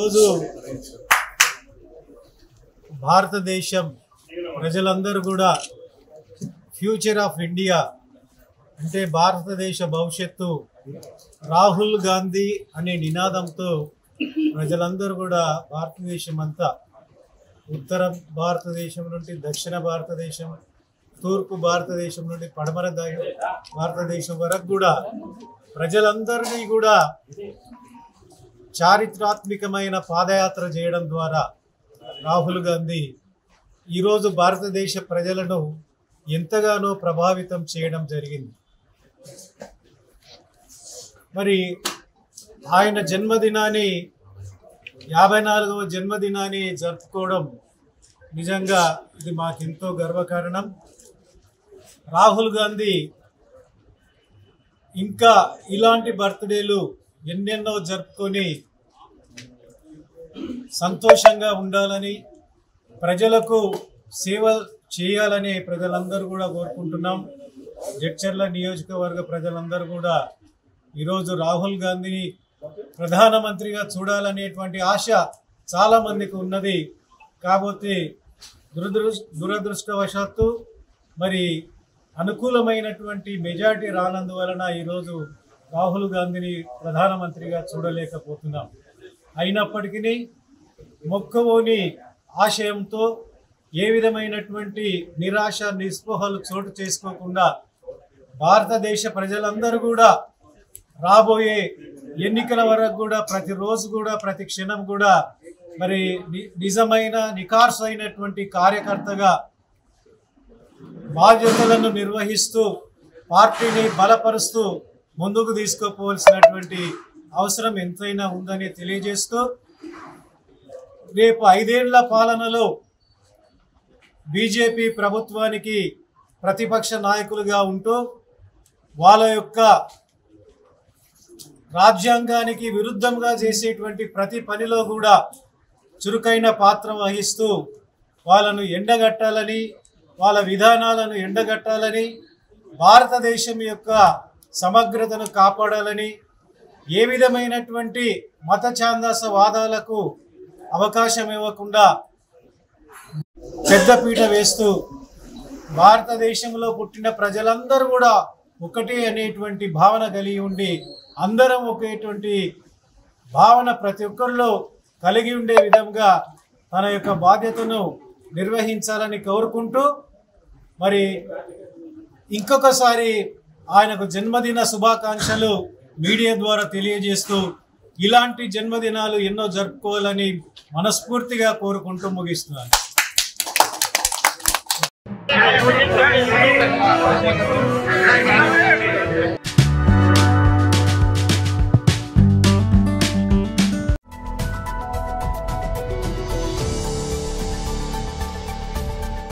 ఈరోజు భారతదేశం ప్రజలందరూ కూడా ఫ్యూచర్ ఆఫ్ ఇండియా అంటే భారతదేశ భవిష్యత్తు రాహుల్ గాంధీ అనే నినాదంతో ప్రజలందరూ కూడా భారతదేశం అంతా ఉత్తర భారతదేశం నుండి దక్షిణ భారతదేశం, తూర్పు భారతదేశం నుండి పడమర భారతదేశం వరకు కూడా ప్రజలందరినీ కూడా చారిత్రాత్మకమైన పాదయాత్ర చేయడం ద్వారా రాహుల్ గాంధీ ఈరోజు భారతదేశ ప్రజలను ఎంతగానో ప్రభావితం చేయడం జరిగింది. మరి ఆయన జన్మదినాన్ని 54వ జన్మదినాన్ని జరుపుకోవడం నిజంగా ఇది మాకెంతో గర్వకారణం. రాహుల్ గాంధీ ఇంకా ఇలాంటి బర్త్డేలు ఎన్నెన్నో జరుపుకొని సంతోషంగా ఉండాలని, ప్రజలకు సేవ చేయాలని ప్రజలందరూ కూడా కోరుకుంటున్నాం. జడ్చర్ల నియోజకవర్గ ప్రజలందరూ కూడా ఈరోజు రాహుల్ గాంధీని ప్రధానమంత్రిగా చూడాలనేటువంటి ఆశ చాలామందికి ఉన్నది. కాకపోతే దురదృష్టవశాత్తు మరి అనుకూలమైనటువంటి మెజారిటీ రానందువలన ఈరోజు రాహుల్ గాంధీని ప్రధానమంత్రిగా చూడలేకపోతున్నాం. అయినప్పటికీ మొక్కవోని ఆశయంతో ఏ విధమైనటువంటి నిరాశ నిస్పృహలు చోటు చేసుకోకుండా భారతదేశ ప్రజలందరూ కూడా రాబోయే ఎన్నికల వరకు కూడా ప్రతిరోజు కూడా ప్రతి క్షణం కూడా మరి నిజమైన నిఖార్సు అయినటువంటి కార్యకర్తగా బాధ్యతలను నిర్వహిస్తూ పార్టీని బలపరుస్తూ ముందుకు తీసుకుపోవాల్సినటువంటి అవసరం ఎంతైనా ఉందని తెలియజేస్తూ, రేపు 5 ఏళ్ల పాలనలో బీజేపీ ప్రభుత్వానికి ప్రతిపక్ష నాయకులుగా ఉంటూ వాళ్ళ యొక్క రాజ్యాంగానికి విరుద్ధంగా చేసేటువంటి ప్రతి పనిలో కూడా చురుకైన పాత్ర వహిస్తూ వాళ్ళను ఎండగట్టాలని, వాళ్ళ విధానాలను ఎండగట్టాలని, భారతదేశం యొక్క సమగ్రతను కాపాడాలని, ఏ విధమైనటువంటి మత ఛాందస వాదాలకు అవకాశం ఇవ్వకుండా పెద్దపీట వేస్తూ భారతదేశంలో పుట్టిన ప్రజలందరూ కూడా ఒకటే అనేటువంటి భావన కలిగి ఉండి అందరం ఒకేటువంటి భావన ప్రతి ఒక్కరిలో కలిగి ఉండే విధంగా తన యొక్క బాధ్యతను నిర్వహించాలని కోరుకుంటూ, మరి ఇంకొకసారి ఆయనకు జన్మదిన శుభాకాంక్షలు మీడియా ద్వారా తెలియజేస్తూ ఇలాంటి జన్మదినాలు ఎన్నో జరుపుకోవాలని మనస్ఫూర్తిగా కోరుకుంటూ ముగిస్తున్నాను.